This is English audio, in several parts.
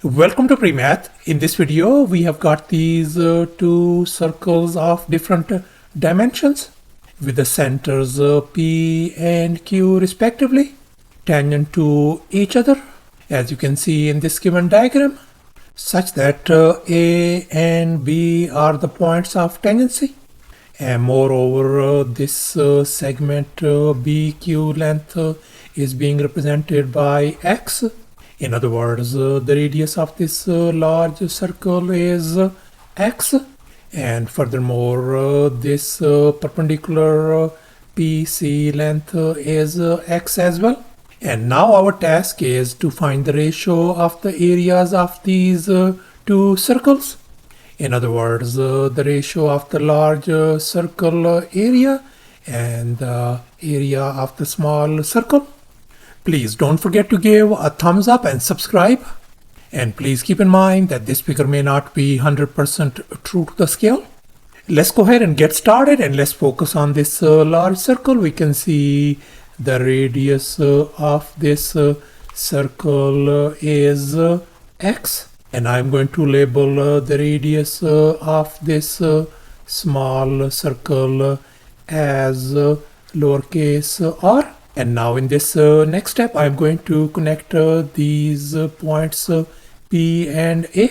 Welcome to PreMath. In this video, we have got these two circles of different dimensions with the centers P and Q respectively, tangent to each other, as you can see in this given diagram, such that A and B are the points of tangency. And moreover, this segment BQ length is being represented by X. In other words, the radius of this large circle is X, and furthermore, this perpendicular PC length is X as well. And now our task is to find the ratio of the areas of these two circles. In other words, the ratio of the large circle area and the area of the small circle. Please don't forget to give a thumbs up and subscribe. And please keep in mind that this figure may not be 100% true to the scale. Let's go ahead and get started, and let's focus on this large circle. We can see the radius of this circle is X. And I'm going to label the radius of this small circle as lowercase r. And now in this next step, I'm going to connect these points P and A,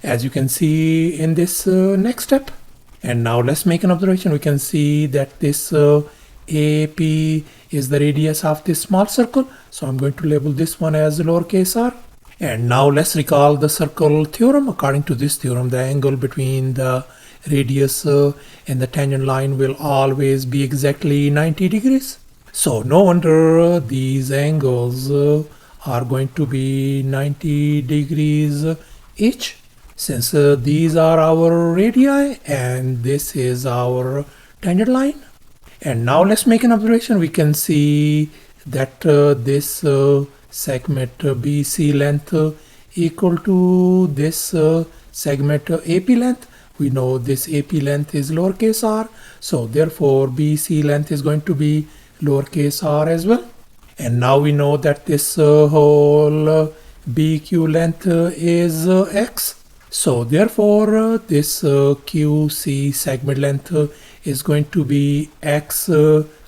as you can see in this next step. And now let's make an observation. We can see that this AP is the radius of this small circle. So I'm going to label this one as lowercase r. And now let's recall the circle theorem. According to this theorem, the angle between the radius and the tangent line will always be exactly 90 degrees. So no wonder these angles are going to be 90 degrees each, since these are our radii and this is our tangent line. And now let's make an observation. We can see that this segment BC length equal to this segment AP length. We know this AP length is lowercase r, so therefore BC length is going to be lowercase r as well. And now we know that this whole BQ length is X. So therefore this QC segment length is going to be X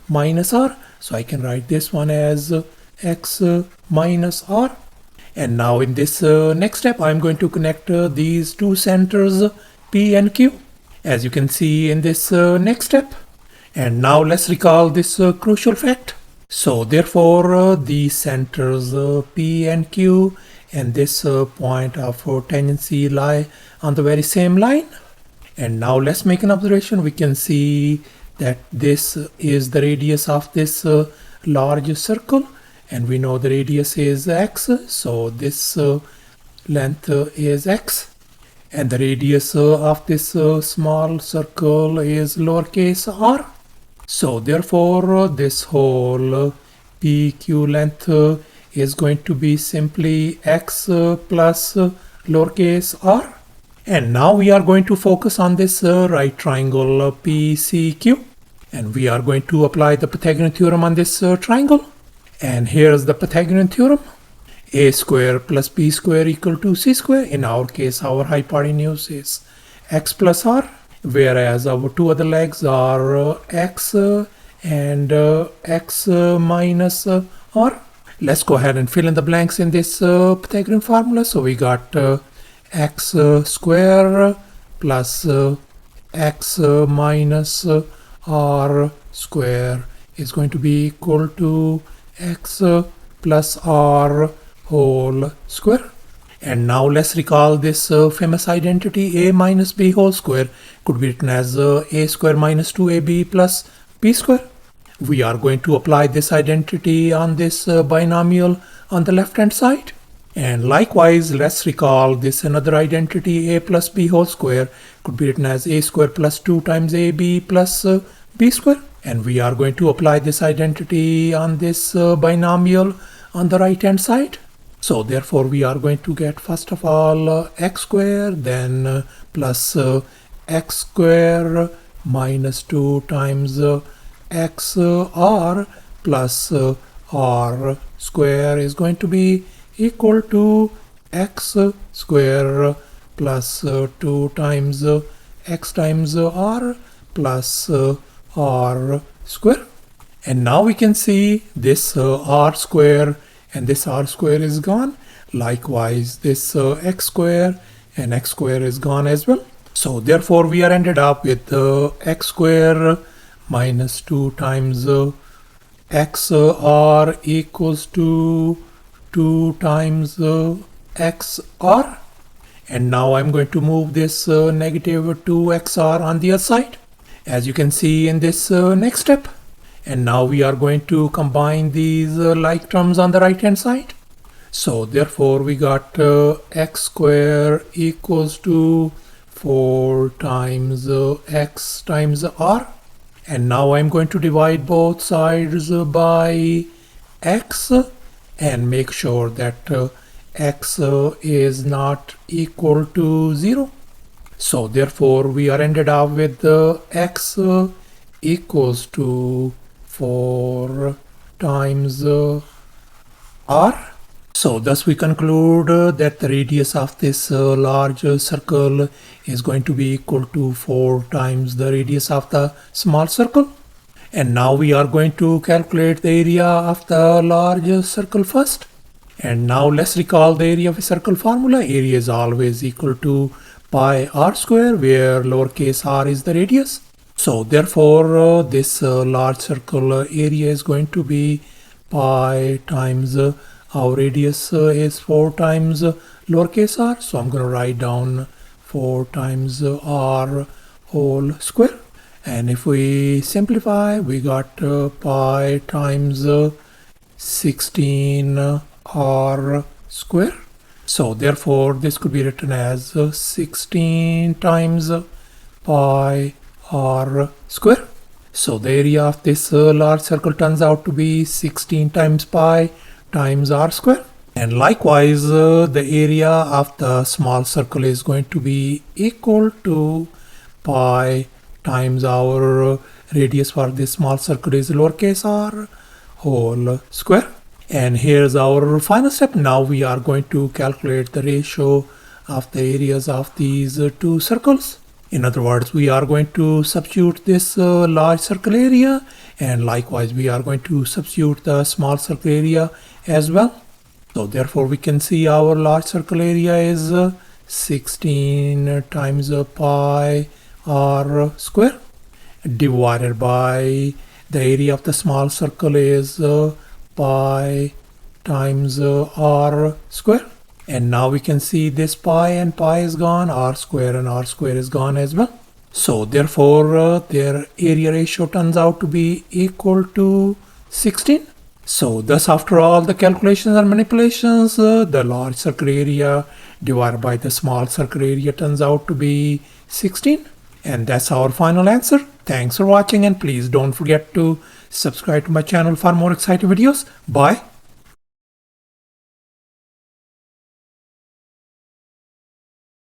minus r. So I can write this one as X minus r. And now in this next step, I'm going to connect these two centers P and Q, as you can see in this next step. And now let's recall this crucial fact. So therefore the centers P and Q and this point of tangency lie on the very same line. And now let's make an observation. We can see that this is the radius of this large circle, and we know the radius is X, so this length is X, and the radius of this small circle is lowercase r. So therefore this whole PQ length is going to be simply X plus lowercase r. And now we are going to focus on this right triangle PCQ, and we are going to apply the Pythagorean theorem on this triangle. And here's the Pythagorean theorem. A square plus b square equal to c square. In our case, our hypotenuse is x plus r, whereas our two other legs are x and x minus r. Let's go ahead and fill in the blanks in this Pythagorean formula. So we got x square plus x minus r square is going to be equal to x plus r whole square. And now let's recall this famous identity. A minus b whole square could be written as a square minus 2ab plus b square. We are going to apply this identity on this binomial on the left hand side. And likewise, let's recall this another identity. A plus b whole square could be written as a square plus 2 times ab plus b square. And we are going to apply this identity on this binomial on the right hand side. So therefore we are going to get first of all x square, then plus x square minus 2 times x r plus r square is going to be equal to x square plus 2 times x times r plus r square. And now we can see this r square and this r square is gone. Likewise, this x square and x square is gone as well. So therefore we are ended up with x square minus 2 times x r equals to 2 times x r. And now I'm going to move this negative 2xr on the other side, as you can see in this next step. And now we are going to combine these like terms on the right hand side. So therefore we got x square equals to 4 times x times r. And now I'm going to divide both sides by x and make sure that x is not equal to 0. So therefore we are ended up with x equals to 4 times r. So thus we conclude that the radius of this large circle is going to be equal to 4 times the radius of the small circle. And now we are going to calculate the area of the large circle first. And now let's recall the area of a circle formula. Area is always equal to pi r square, where lowercase r is the radius. So therefore this large circle area is going to be pi times our radius is 4 times lowercase r. So I'm going to write down 4 times r whole square. And if we simplify, we got pi times 16 r square. So therefore this could be written as 16 times pi r square. So the area of this large circle turns out to be 16 times pi times r square. And likewise the area of the small circle is going to be equal to pi times our radius for this small circle is lowercase r whole square. And here's our final step. Now we are going to calculate the ratio of the areas of these two circles. In other words, we are going to substitute this large circle area, and likewise we are going to substitute the small circle area as well. So therefore we can see our large circle area is 16 times pi r square divided by the area of the small circle is pi times r square. And now we can see this pi and pi is gone, r square and r square is gone as well. So therefore their area ratio turns out to be equal to 16. So thus after all the calculations and manipulations, the large circle area divided by the small circle area turns out to be 16. And that's our final answer. Thanks for watching, and please don't forget to subscribe to my channel for more exciting videos. Bye.